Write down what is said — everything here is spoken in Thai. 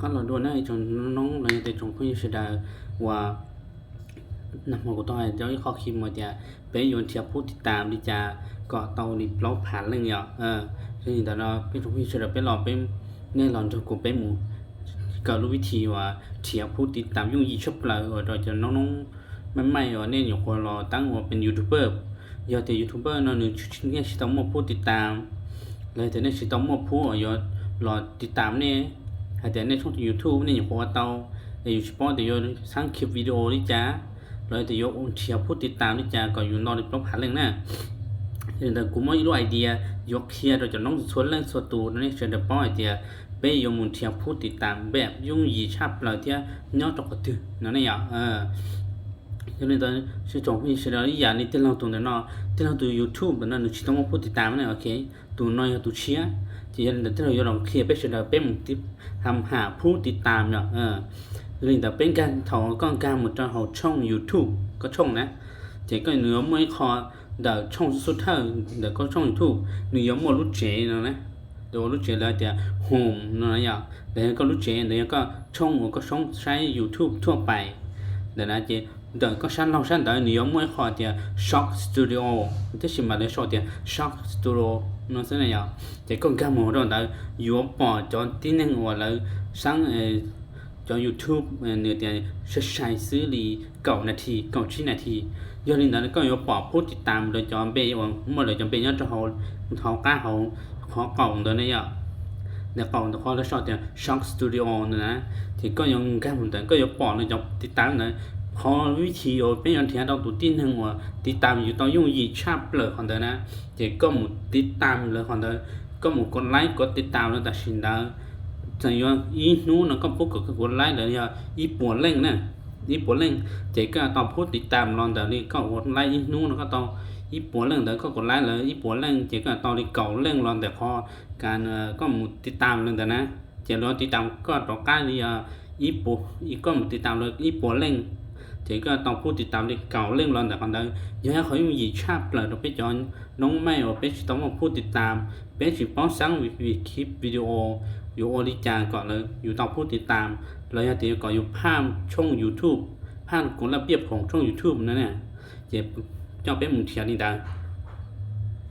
ก็เราดูนะจนน้องเลยแต่จงพูดสุดาว่านักมวยตัวเจ้าข้อคิดมาจะไปโยนเทียบผู้ติดตามดิจาก็เตาดิบล็อกผ่านเรื่องเนี้ยซึ่งแต่เราเป็นจงพูดสุดาเป็นหลอกเป็นเนี่ยหลอนจนกูเป็นหมูก็รู้วิธีว่าเทียบผู้ติดตามยุ่งยี่ชอบเราเราจะน้องไม่เนี่ยอยู่คนรอตั้งว่าเป็นยูทูบเบอร์ยอดแต่ยูทูบเบอร์นั่นเนี่ยชิต้องมาผู้ติดตามเลยแต่เนี่ยชิต้องมาผู้ยอดรอติดตามเนี่ยแต่ในช่อง YouTube เนี่ยอยู่พอเตาแต่อยู่เฉพาะแต่ยอดสร้างคลิปวิดีโอนี่จ้าเลยแต่ยอดเชียร์ผู้ติดตามนี่จ้าก็อยู่นอนในปลอกผ่านเรื่องน่ะแต่กูไม่รู้ไอเดียยกเชียร์โดยจะน้องชวนเรื่องส่วนตัวนี่เชิญแต่ป้อไอเดียไปยมุนเทียบผู้ติดตามแบบยุ่งยีชับเราเที่ยย่อตกตื่นนั่นเองcho nên tôi sẽ chọn cái sự đó giờ này tênเราtụi nó tênเราtụi YouTube nó chỉต้องพูดติดตามนะโอเคตụiน้อยตụiเชียร์chỉ là tênเราลองเคลียร์ไปเสร็จแล้วเป็นทิปทำหาผู้ติดตามเนาะเรื่องแต่เป็นการถอดการหมดจะเอาช่อง YouTube ก็ช่องนะchỉ có nửa mấy kho đợt trong số thơ đợt có trong YouTube nửa một lúc trẻ nữa nè đồ lúc trẻ là thì home nó nhở để có lúc trẻ để có trong một có sống sai YouTube ทั่วไปđể là chỉ đợt có sáng lâu sáng đợi nửa mấy kho thì Shock Studio thế thì mà để so thì Shock Studio nó sẽ này nhở chỉ có cái một đó đợi yếu bỏ cho tin năng hoặc là sáng cho YouTube nửa thì sẽ sai xử lý cậuนาทีcậu 9 นาทีdo nên là có yếu bỏ phútติดตามโดยจอมเบย์ว่าเมื่อไรจอมเบย์จะเขากล้าเขาขอกล่องตัวนี้อ่ะเนี่ยกล่องตัวเขาแล้วชอบเนี่ย Shock Studio นะที่ก็ยังแค่เหมือนกันก็ยังปอนเลยจอมติดตามนะพอวิธีเป็นอย่างที่เราตัวติ้นทั้งว่าติดตามอยู่ต้องยุ่งยีชาเปลือกของเธอนะที่ก็หมุดติดตามเลยของเธอก็หมุดกดไลค์กดติดตามแล้วแต่สินดาแต่ยังอีนู้นก็พวกกดไลค์เลยอ่ะอีปวดเร่งนะอีปวดเร่งchỉ có taoพูดติดตามลองแต่นี่ก็กดไลค์นู้นแล้วก็ต้องอีปวดเร่งแต่ก็กดไลค์เลยอีปวดเร่งchỉ cóตอนที่เก่าเร่งลองแต่พอการก็หมุดติดตามเลยแต่นะchỉรอติดตามก็ต่อการนี่อีปวดอีก็หมุดติดตามเลยอีปวดเร่งchỉ có taoพูดติดตามที่เก่าเร่งลองแต่còn đây giờเขาอยู่ยีชาเปล่าเราไปจอนน้องไม่ว่าเป็นต้องมาพูดติดตามเป็นสิป้องสั่งคลิปวิดีโออยู่โอริจาก่อนเลยอยู่ต้องพูดติดตามแล้วยังติดก่อนอยู่ภาพช่อง YouTube ภาพกฎระเบียบของช่อง YouTube นั่นเนี่ยเจ็บเจ้าเป็นมุนเทียนี่ได้